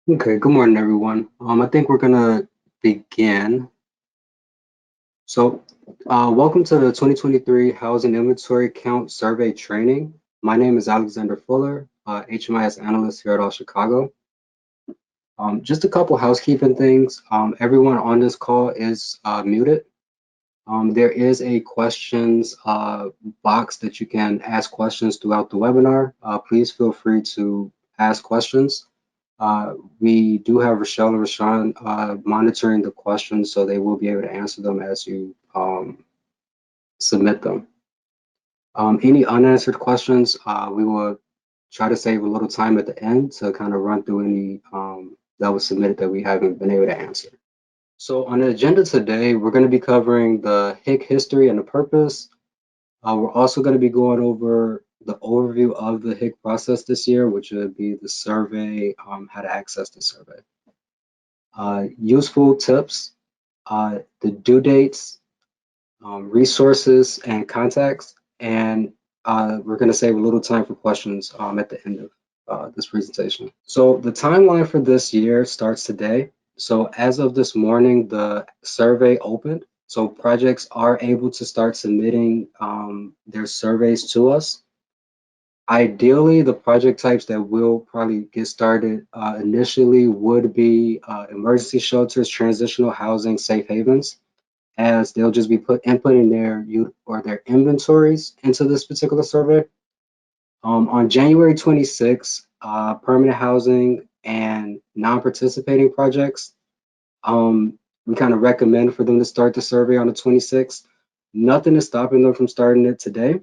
Okay, good morning, everyone. I think we're gonna begin. So, welcome to the 2023 Housing Inventory Count Survey Training. My name is Alexander Fuller, HMIS analyst here at All Chicago. Just a couple housekeeping things. Everyone on this call is muted. There is a questions box that you can ask questions throughout the webinar. Please feel free to ask questions. We do have Rochelle and Rashawn monitoring the questions, so they will be able to answer them as you submit them. Any unanswered questions, we will try to save a little time at the end to kind of run through any that was submitted that we haven't been able to answer. So on the agenda today, we're going to be covering the HIC history and the purpose. We're also going to be going over the overview of the HIC process this year, which would be the survey, how to access the survey. Useful tips, the due dates, resources, and contacts. And we're going to save a little time for questions at the end of this presentation. So the timeline for this year starts today. So as of this morning, the survey opened. So projects are able to start submitting their surveys to us. Ideally, the project types that will probably get started initially would be emergency shelters, transitional housing, safe havens, as they'll just be inputting their inventories into this particular survey. On January 26th, permanent housing and non-participating projects, we kind of recommend for them to start the survey on the 26th. Nothing is stopping them from starting it today.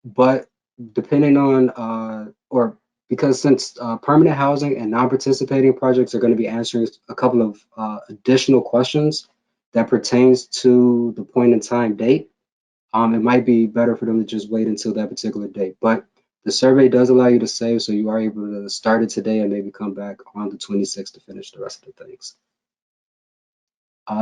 But depending on, or because since permanent housing and non-participating projects are going to be answering a couple of additional questions that pertains to the point in time date, it might be better for them to just wait until that particular date. But the survey does allow you to save, so you are able to start it today and maybe come back on the 26th to finish the rest of the things.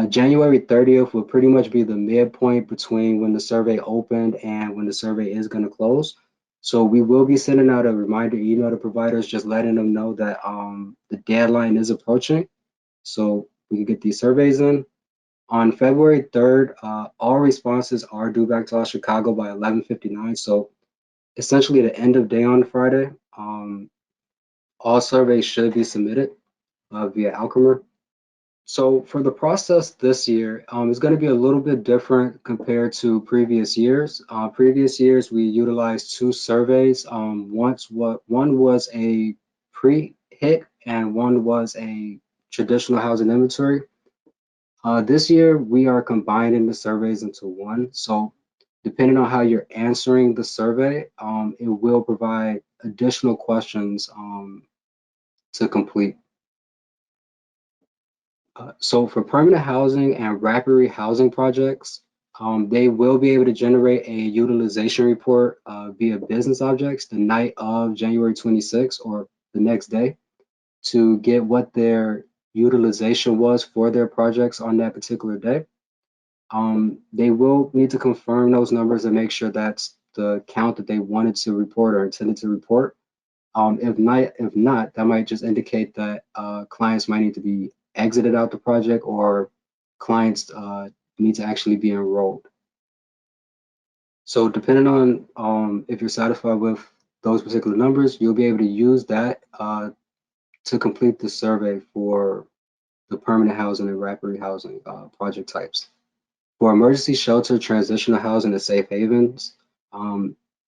January 30th will pretty much be the midpoint between when the survey opened and when the survey is going to close. So we will be sending out a reminder email to providers, just letting them know that the deadline is approaching, so we can get these surveys in. On February 3rd, all responses are due back to Chicago by 11:59. So essentially the end of day on Friday. All surveys should be submitted via Alchemer. So for the process this year, it's going to be a little bit different compared to previous years. Previous years, we utilized two surveys. One was a pre-HIC and one was a traditional housing inventory. This year, we are combining the surveys into one. So depending on how you're answering the survey, it will provide additional questions to complete. So for permanent housing and rapid rehousing projects, they will be able to generate a utilization report via business objects the night of January 26th or the next day to get what their utilization was for their projects on that particular day. They will need to confirm those numbers and make sure that's the count that they wanted to report or intended to report. If not, that might just indicate that clients might need to be exited out the project or clients need to actually be enrolled. So depending on if you're satisfied with those particular numbers, you'll be able to use that to complete the survey for the permanent housing and rapid housing project types. For emergency shelter, transitional housing, and safe havens,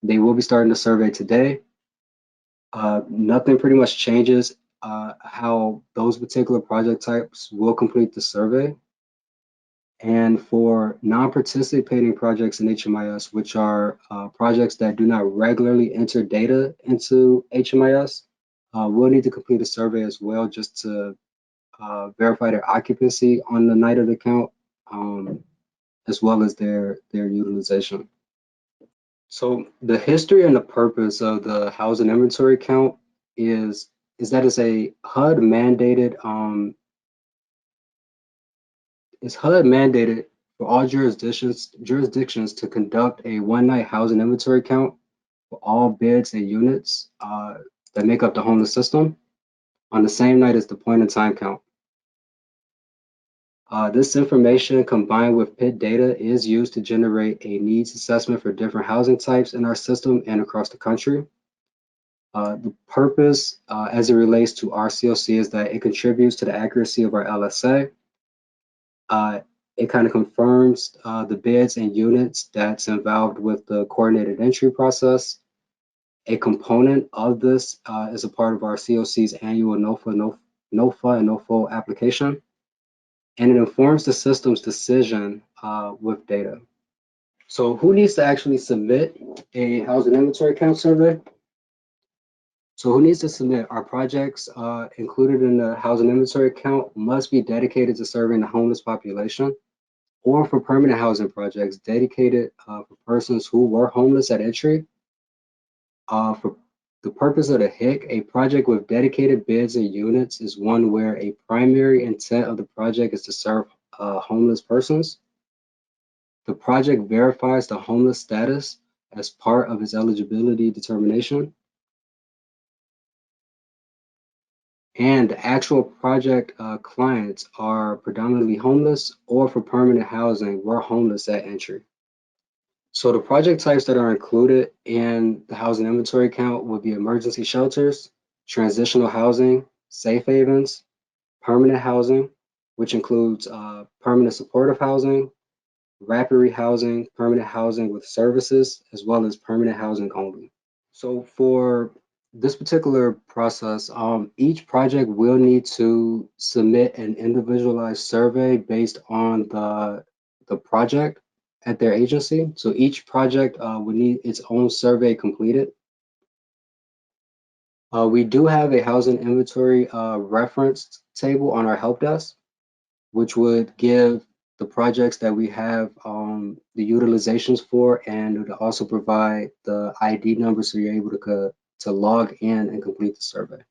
they will be starting the survey today. Nothing pretty much changes how those particular project types will complete the survey. And for non-participating projects in HMIS, which are projects that do not regularly enter data into HMIS, we'll need to complete a survey as well just to verify their occupancy on the night of the count, as well as their utilization. So the history and the purpose of the housing inventory count is that it's a HUD mandated for all jurisdictions to conduct a one-night housing inventory count for all bids and units that make up the homeless system. on the same night as the point in time count. This information combined with PIT data is used to generate a needs assessment for different housing types in our system and across the country. The purpose as it relates to our COC is that it contributes to the accuracy of our LSA. It kind of confirms the bids and units that's involved with the coordinated entry process. A component of this is a part of our COC's annual NOFA and NOFO application, and it informs the system's decision with data. So who needs to actually submit a housing inventory count survey? So who needs to submit? Our projects included in the housing inventory count must be dedicated to serving the homeless population, or for permanent housing projects dedicated for persons who were homeless at entry. For the purpose of the HIC, a project with dedicated bids and units is one where a primary intent of the project is to serve homeless persons. The project verifies the homeless status as part of its eligibility determination. And the actual project clients are predominantly homeless or for permanent housing were homeless at entry. So the project types that are included in the housing inventory count would be emergency shelters, transitional housing, safe havens, permanent housing, which includes permanent supportive housing, rapid rehousing, permanent housing with services, as well as permanent housing only. So for this particular process, each project will need to submit an individualized survey based on the project at their agency. So each project would need its own survey completed. We do have a housing inventory reference table on our help desk, which would give the projects that we have the utilizations for, and it would also provide the ID number so you're able to log in and complete the survey.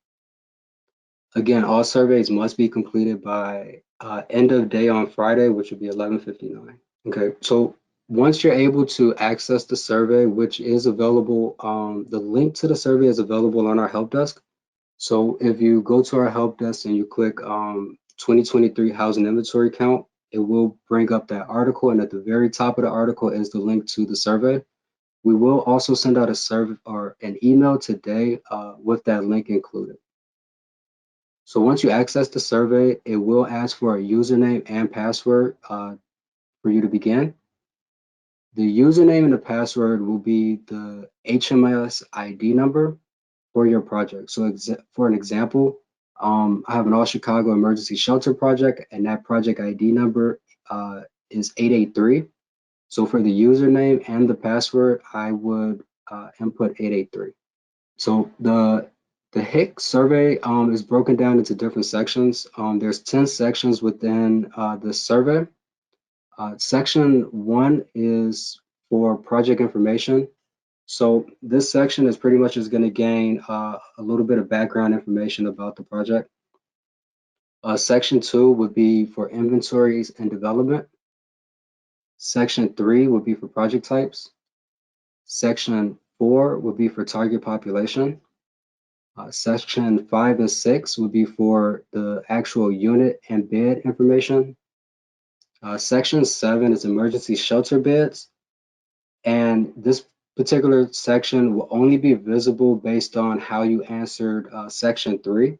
Again, all surveys must be completed by end of day on Friday, which would be 11:59. Okay, so once you're able to access the survey, which is available, the link to the survey is available on our help desk. So if you go to our help desk and you click 2023 housing inventory count, it will bring up that article, and at the very top of the article is the link to the survey. We will also send out a survey or an email today with that link included. So once you access the survey, it will ask for a username and password for you to begin. The username and the password will be the HMIS ID number for your project. So for an example, I have an All Chicago Emergency Shelter project, and that project ID number is 883. So for the username and the password, I would input 883. So the HIC survey is broken down into different sections. There's 10 sections within the survey. Section 1 is for project information. So this section is pretty much just going to gain a little bit of background information about the project. Section 2 would be for inventories and development. Section 3 would be for project types. Section 4 would be for target population. Section 5 and 6 would be for the actual unit and bid information. Section 7 is emergency shelter bids. And this particular section will only be visible based on how you answered Section 3.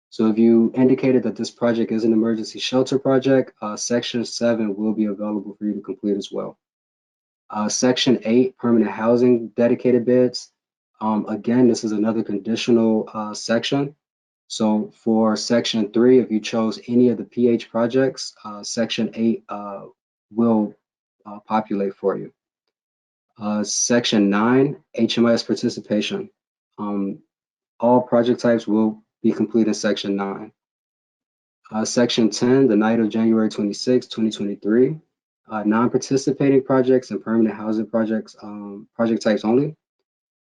So if you indicated that this project is an emergency shelter project, Section 7 will be available for you to complete as well. Section 8, permanent housing dedicated bids. Again, this is another conditional section. So for Section 3, if you chose any of the PH projects, Section 8 will populate for you. Section 9, HMIS participation. All project types will be complete in Section 9. Section 10, the night of January 26, 2023. Non-participating projects and permanent housing projects, project types only.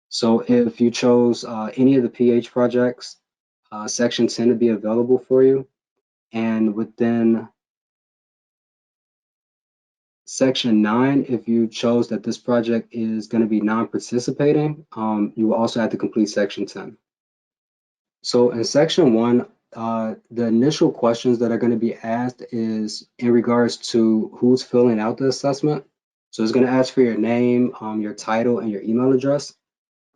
So if you chose any of the PH projects, Section 10 would be available for you. And within Section 9, if you chose that this project is going to be non-participating, you will also have to complete Section 10. So in section 1, the initial questions that are going to be asked is in regards to who's filling out the assessment. So it's going to ask for your name, your title, and your email address.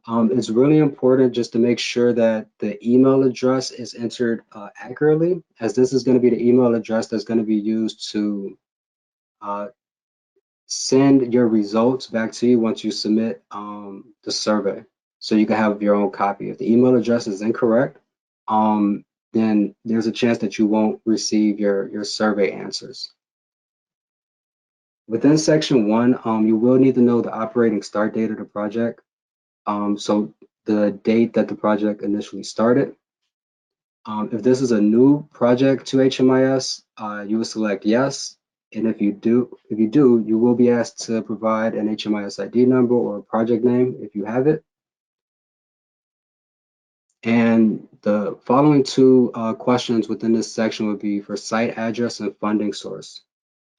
It's really important just to make sure that the email address is entered accurately, as this is going to be the email address that's going to be used to uh, send your results back to you once you submit the survey. So you can have your own copy. If the email address is incorrect, then there's a chance that you won't receive your survey answers. Within section 1, you will need to know the operating start date of the project. So the date that the project initially started. If this is a new project to HMIS, you will select yes. And if you do, you will be asked to provide an HMIS ID number or a project name if you have it. And the following two questions within this section would be for site address and funding source,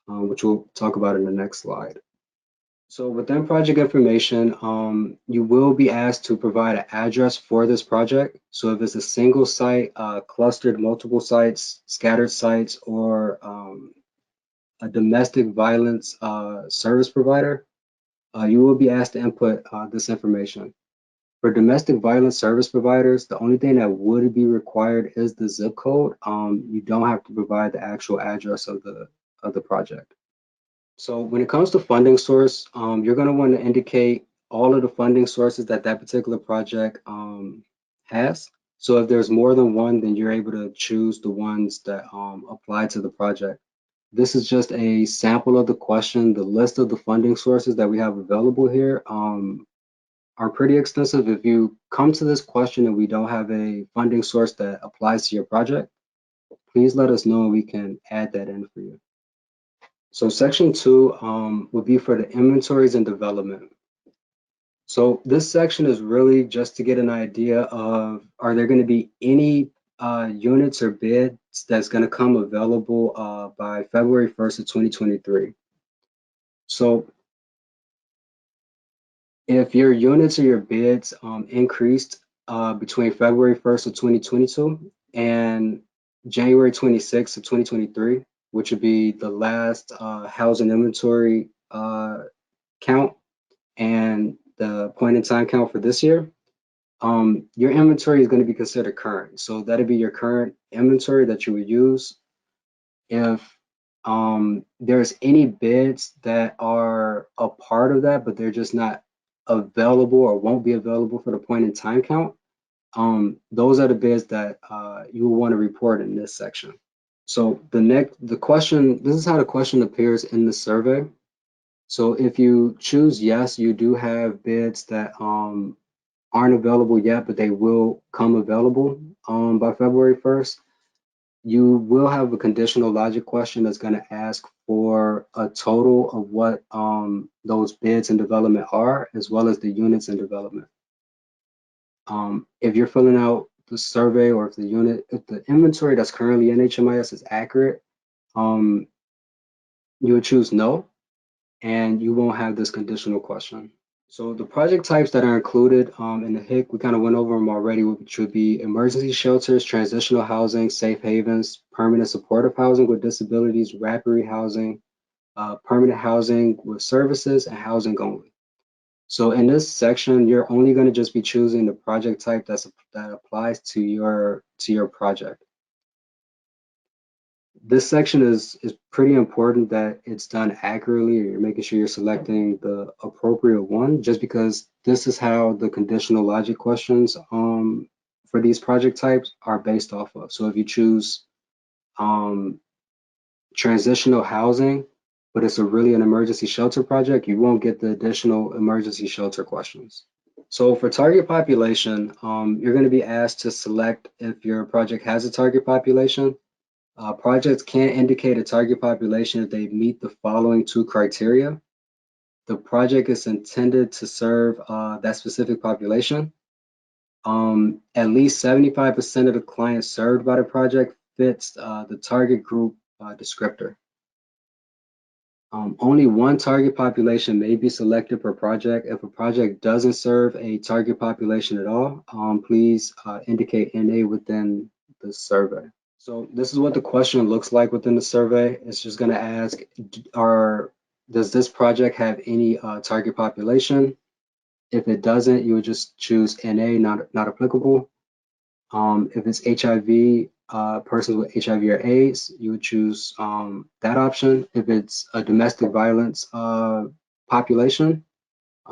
which we'll talk about in the next slide. So within project information, you will be asked to provide an address for this project. So if it's a single site, clustered multiple sites, scattered sites, or a domestic violence service provider, you will be asked to input this information. For domestic violence service providers, the only thing that would be required is the zip code. You don't have to provide the actual address of the project. So when it comes to funding source, you're going to want to indicate all of the funding sources that that particular project has. So if there's more than one, then you're able to choose the ones that apply to the project. This is just a sample of the question. The list of the funding sources that we have available here are pretty extensive. If you come to this question and we don't have a funding source that applies to your project, please let us know and we can add that in for you. So section 2 would be for the inventories and development. So this section is really just to get an idea of, are there going to be any units or bids that's going to come available by February 1st of 2023. So if your units or your bids increased between February 1st of 2022 and January 26th of 2023, which would be the last housing inventory count and the point in time count for this year, your inventory is going to be considered current. So that'd be your current inventory that you would use. If there's any bids that are a part of that, but they're just not available or won't be available for the point in time count, those are the bids that you will want to report in this section. So the question, this is how the question appears in the survey. So if you choose yes, you do have bids that aren't available yet, but they will come available by February 1st. You will have a conditional logic question that's going to ask for a total of what those bids in development are, as well as the units in development. If you're filling out the survey, or if the inventory that's currently in HMIS is accurate, you would choose no, and you won't have this conditional question. So the project types that are included in the HIC, we kind of went over them already, which would be emergency shelters, transitional housing, safe havens, permanent supportive housing with disabilities, rapid housing, permanent housing with services, and housing only. So in this section, you're only going to just be choosing the project type that applies to your project. This section is pretty important that it's done accurately. You're making sure you're selecting the appropriate one, just because this is how the conditional logic questions for these project types are based off of. So if you choose transitional housing, but it's really an emergency shelter project, you won't get the additional emergency shelter questions. So for target population, you're going to be asked to select if your project has a target population. Projects can indicate a target population if they meet the following two criteria. The project is intended to serve that specific population. At least 75% of the clients served by the project fits the target group descriptor. Only one target population may be selected per project. If a project doesn't serve a target population at all, please indicate NA within the survey. So this is what the question looks like within the survey. It's just going to ask, does this project have any target population? If it doesn't, you would just choose NA, not applicable. If it's HIV, persons with HIV or AIDS, you would choose that option. If it's a domestic violence population,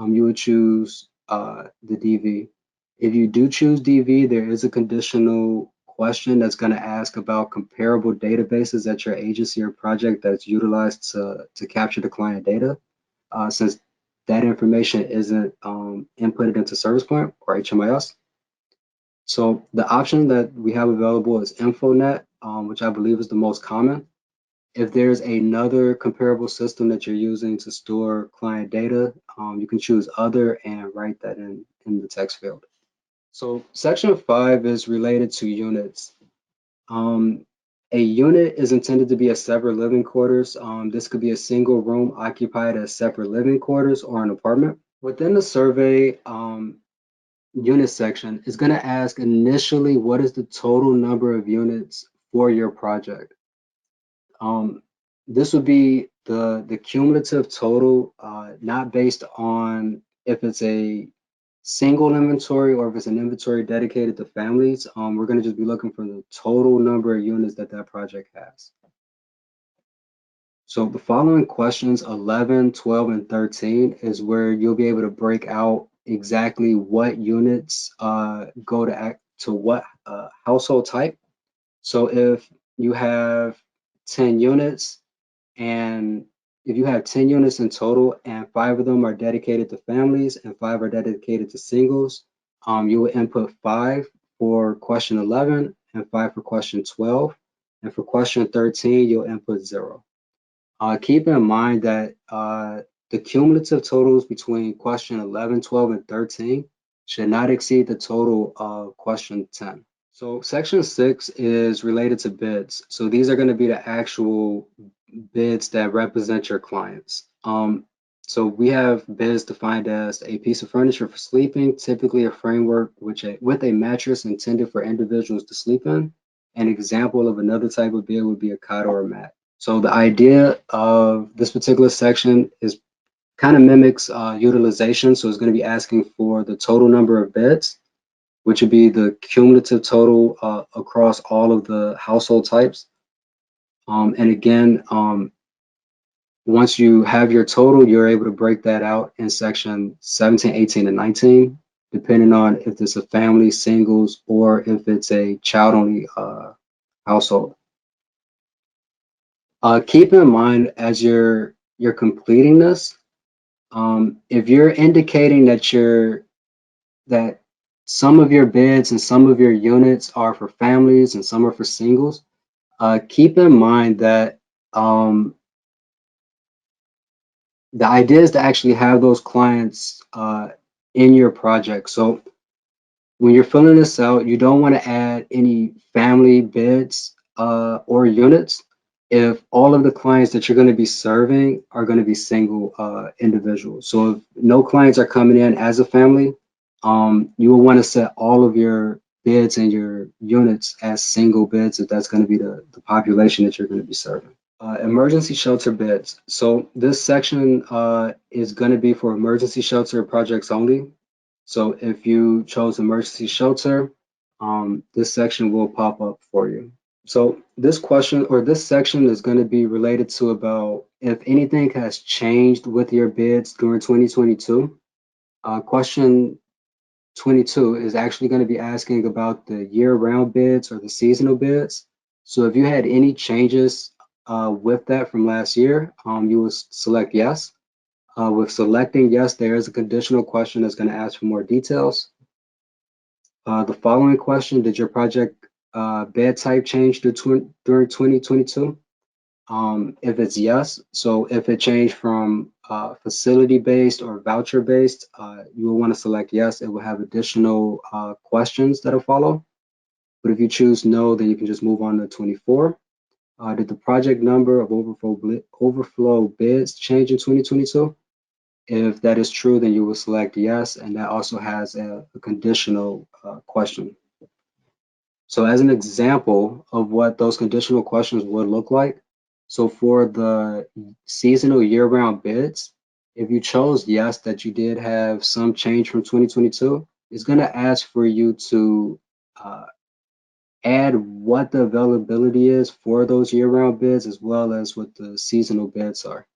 you would choose the DV. If you do choose DV, there is a conditional question that's going to ask about comparable databases at your agency or project that's utilized to capture the client data, since that information isn't inputted into Service Point or HMIS. So the option that we have available is InfoNet, which I believe is the most common. If there's another comparable system that you're using to store client data, you can choose other and write that in the text field. So section 5 is related to units. A unit is intended to be a separate living quarters. This could be a single room occupied as separate living quarters or an apartment. Within the survey, unit section is going to ask initially what is the total number of units for your project. This would be the cumulative total, not based on if it's a single inventory or if it's an inventory dedicated to families. We're going to just be looking for the total number of units that project has. So the following questions 11, 12, and 13 is where you'll be able to break out exactly what units go to what household type. So if you have 10 units, and if you have 10 units in total and 5 of them are dedicated to families and 5 are dedicated to singles, you will input 5 for question 11 and 5 for question 12. And for question 13, you'll input 0. Keep in mind that the cumulative totals between question 11, 12, and 13 should not exceed the total of question 10. So section 6 is related to bids. So these are going to be the actual bids that represent your clients. So we have bids defined as a piece of furniture for sleeping, typically a framework with a mattress intended for individuals to sleep in. An example of another type of bid would be a cot or a mat. So the idea of this particular section is kind of mimics utilization. So it's going to be asking for the total number of beds, which would be the cumulative total across all of the household types. And again, once you have your total, you're able to break that out in section 17, 18, and 19, depending on if it's a family, singles, or if it's a child-only household. Keep in mind as you're completing this, if you're indicating that some of your bids and some of your units are for families and some are for singles, keep in mind that the idea is to actually have those clients in your project. So when you're filling this out, you don't want to add any family bids or units if all of the clients that you're going to be serving are going to be single individuals. So if no clients are coming in as a family, you will want to set all of your bids and your units as single bids if that's going to be the population that you're going to be serving. Emergency shelter bids. So this section is going to be for emergency shelter projects only. So if you chose emergency shelter, this section will pop up for you. So this question or this section is going to be related to about if anything has changed with your bids during 2022. Question 22 is actually going to be asking about the year-round bids or the seasonal bids. So if you had any changes with that from last year, you will select yes. With selecting yes, there is a conditional question that's going to ask for more details. The following question, did your project bed type change during 2022? If it's yes, so if it changed from facility-based or voucher-based, you will want to select yes. It will have additional questions that'll follow. But if you choose no, then you can just move on to 24. Did the project number of overflow bids change in 2022? If that is true, then you will select yes, and that also has a conditional question. So as an example of what those conditional questions would look like, so for the seasonal year-round bids, if you chose yes, that you did have some change from 2022, it's going to ask for you to add what the availability is for those year-round bids as well as what the seasonal bids are.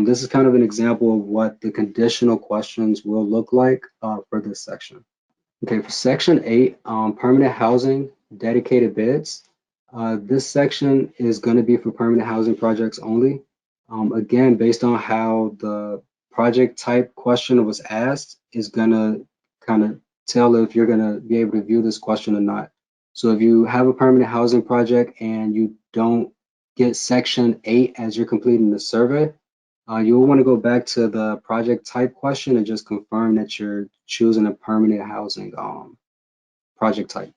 This is kind of an example of what the conditional questions will look like for this section. Okay, for section 8, permanent housing, dedicated bids. This section is going to be for permanent housing projects only. Again, based on how the project type question was asked is going to kind of tell if you're going to be able to view this question or not. So if you have a permanent housing project and you don't get section 8 as you're completing the survey, you'll want to go back to the project type question and just confirm that you're choosing a permanent housing project type.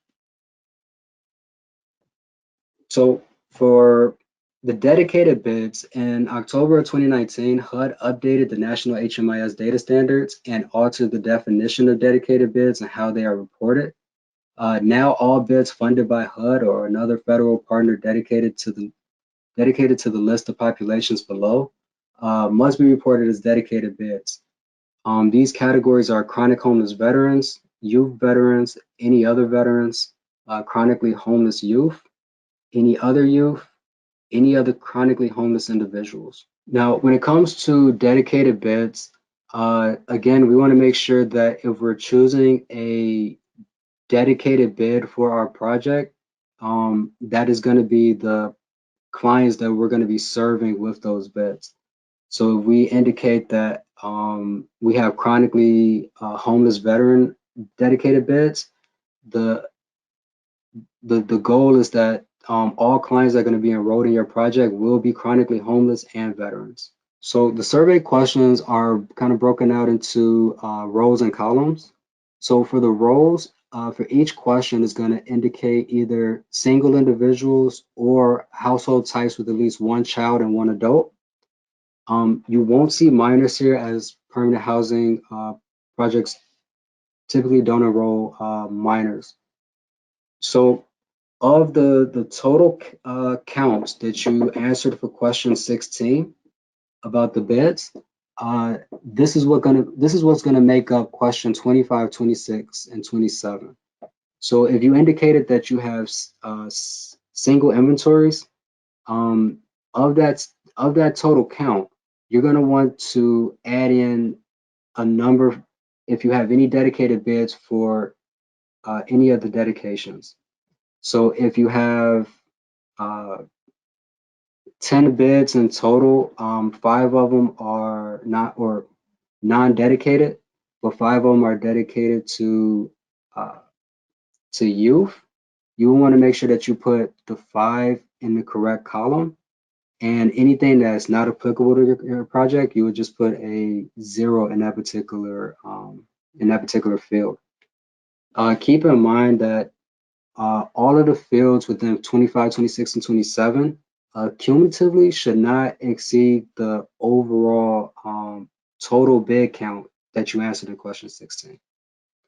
So for the dedicated bids, in October of 2019, HUD updated the national HMIS data standards and altered the definition of dedicated bids and how they are reported. Now all bids funded by HUD or another federal partner dedicated to the list of populations below must be reported as dedicated bids. These categories are chronic homeless veterans, youth veterans, any other veterans, chronically homeless youth, any other youth, any other chronically homeless individuals. Now, when it comes to dedicated bids, again, we want to make sure that if we're choosing a dedicated bid for our project, that is going to be the clients that we're going to be serving with those bids. So if we indicate that we have chronically homeless veteran dedicated bids, the goal is that all clients that are going to be enrolled in your project will be chronically homeless and veterans. So the survey questions are kind of broken out into rows and columns. So for the rows, for each question is going to indicate either single individuals or household types with at least one child and one adult. You won't see minors here as permanent housing projects typically don't enroll minors. So of the total counts that you answered for question 16 about the bids, this is what's gonna make up question 25, 26, and 27. So if you indicated that you have single inventories, of that total count, you're gonna want to add in a number if you have any dedicated bids for any of the dedications. So if you have 10 bids in total, 5 of them are not or non-dedicated, but 5 of them are dedicated to youth. You want to make sure that you put the 5 in the correct column, and anything that's not applicable to your project, you would just put a 0 in that particular field. Keep in mind that all of the fields within 25, 26, and 27 cumulatively should not exceed the overall total bid count that you answered in question 16.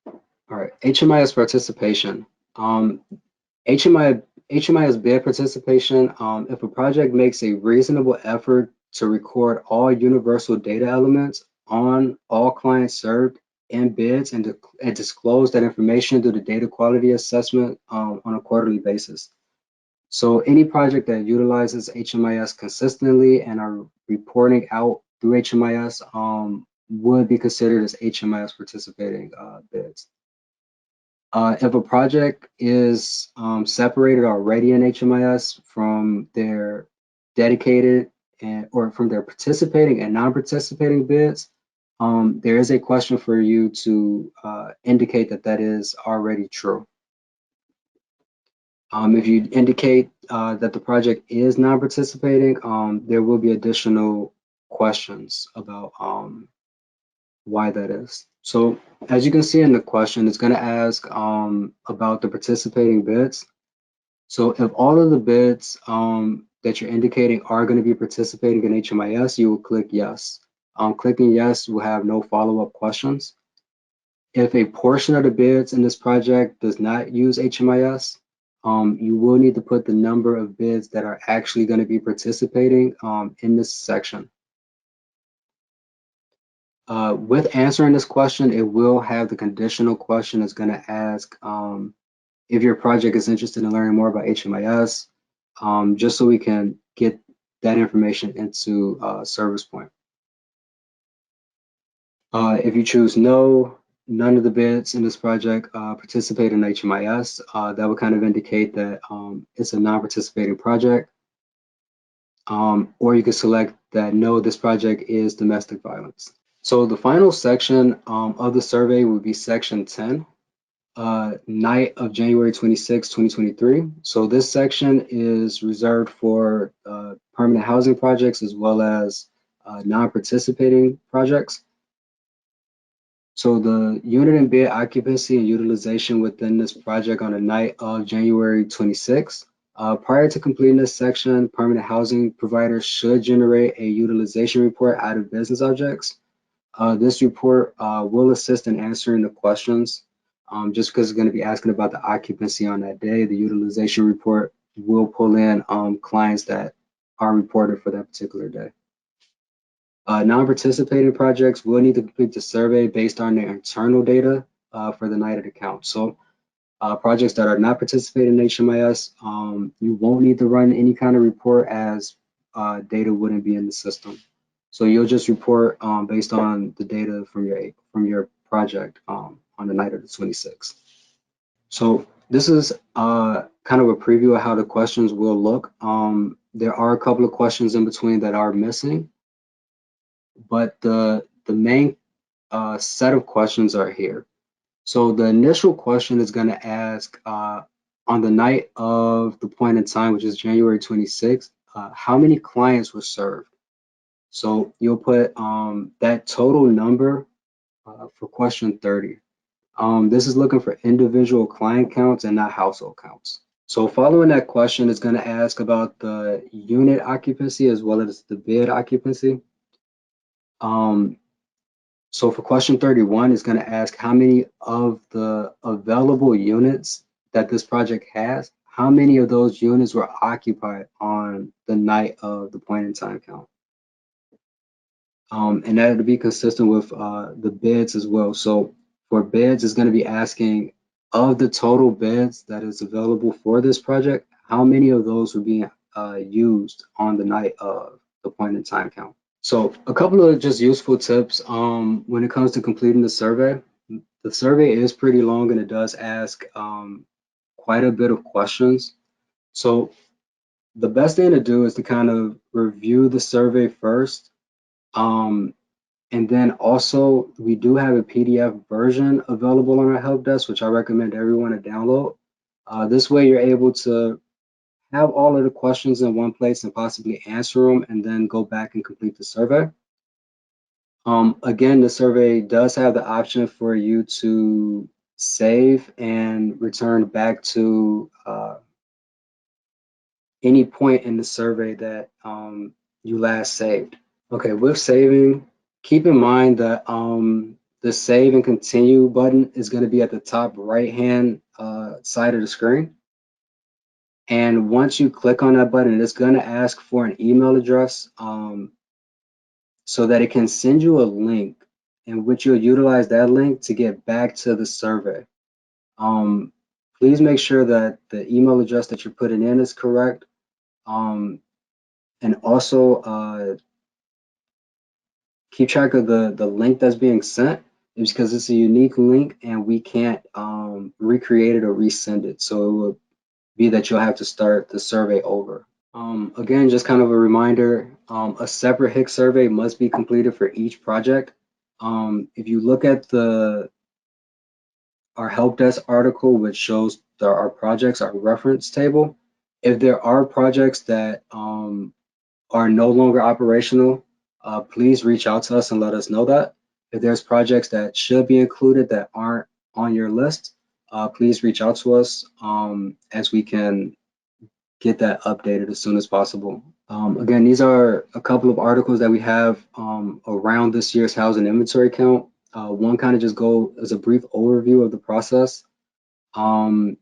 All right, HMIS participation. HMIS bid participation, if a project makes a reasonable effort to record all universal data elements on all clients served in bids and disclose that information through the data quality assessment on a quarterly basis. So any project that utilizes HMIS consistently and are reporting out through HMIS would be considered as HMIS participating bids. If a project is separated already in HMIS from their dedicated or from their participating and non-participating bids, there is a question for you to indicate that that is already true. If you indicate that the project is non-participating, there will be additional questions about why that is. So as you can see in the question, it's going to ask about the participating bids. So if all of the bids that you're indicating are going to be participating in HMIS, you will click yes. Clicking yes will have no follow-up questions. If a portion of the bids in this project does not use HMIS, you will need to put the number of bids that are actually going to be participating in this section. With answering this question, it will have the conditional question that's going to ask if your project is interested in learning more about HMIS, just so we can get that information into Service Point. If you choose no, none of the bids in this project participate in HMIS, that would kind of indicate that it's a non-participating project. Or you could select that no, this project is domestic violence. So the final section of the survey would be section 10, night of January 26, 2023. So this section is reserved for permanent housing projects as well as non-participating projects. So the unit and bid occupancy and utilization within this project on the night of January 26. Prior to completing this section, permanent housing providers should generate a utilization report out of business objects. This report will assist in answering the questions. Just because it's going to be asking about the occupancy on that day, the utilization report will pull in clients that are reported for that particular day. Non-participating projects will need to complete the survey based on their internal data for the night of the count. So projects that are not participating in HMIS, you won't need to run any kind of report as data wouldn't be in the system. So you'll just report based on the data from your project on the night of the 26th. So this is kind of a preview of how the questions will look. There are a couple of questions in between that are missing, but the main set of questions are here. So the initial question is going to ask on the night of the point in time, which is January 26th, how many clients were served? So you'll put that total number for question 30. This is looking for individual client counts and not household counts. So following that question is going to ask about the unit occupancy as well as the bid occupancy. So for question 31, it's going to ask how many of the available units that this project has, how many of those units were occupied on the night of the point in time count. And that would be consistent with the bids as well. So for bids, it's going to be asking of the total bids that is available for this project, how many of those were being used on the night of the point in time count. So a couple of just useful tips when it comes to completing the survey. The survey is pretty long and it does ask quite a bit of questions. So the best thing to do is to kind of review the survey first. And then also we do have a PDF version available on our help desk, which I recommend everyone to download. This way you're able to have all of the questions in one place and possibly answer them and then go back and complete the survey. Again, the survey does have the option for you to save and return back to any point in the survey that you last saved. Okay, with saving, keep in mind that the save and continue button is going to be at the top right-hand side of the screen. And once you click on that button, it's going to ask for an email address so that it can send you a link in which you'll utilize that link to get back to the survey. Please make sure that the email address that you're putting in is correct. And also keep track of the link that's being sent, because it's a unique link and we can't recreate it or resend it. So it will be that you'll have to start the survey over. Again, just kind of a reminder, a separate HIC survey must be completed for each project. If you look at our help desk article, which shows our projects, our reference table, if there are projects that are no longer operational, please reach out to us and let us know that. If there's projects that should be included that aren't on your list, please reach out to us as we can get that updated as soon as possible. Again, these are a couple of articles that we have around this year's housing inventory count. One kind of just go as a brief overview of the process. And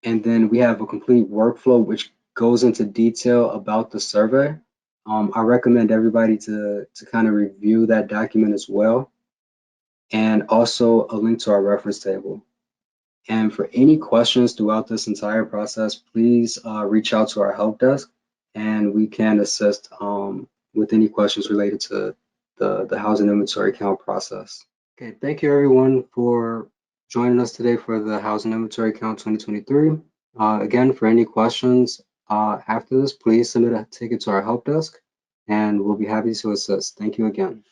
then we have a complete workflow which goes into detail about the survey. I recommend everybody to kind of review that document as well, and also a link to our reference table. And for any questions throughout this entire process, please reach out to our help desk, and we can assist with any questions related to the housing inventory count process. Okay, thank you everyone for joining us today for the housing inventory count 2023. Again, for any questions after this, please submit a ticket to our help desk, and we'll be happy to assist. Thank you again.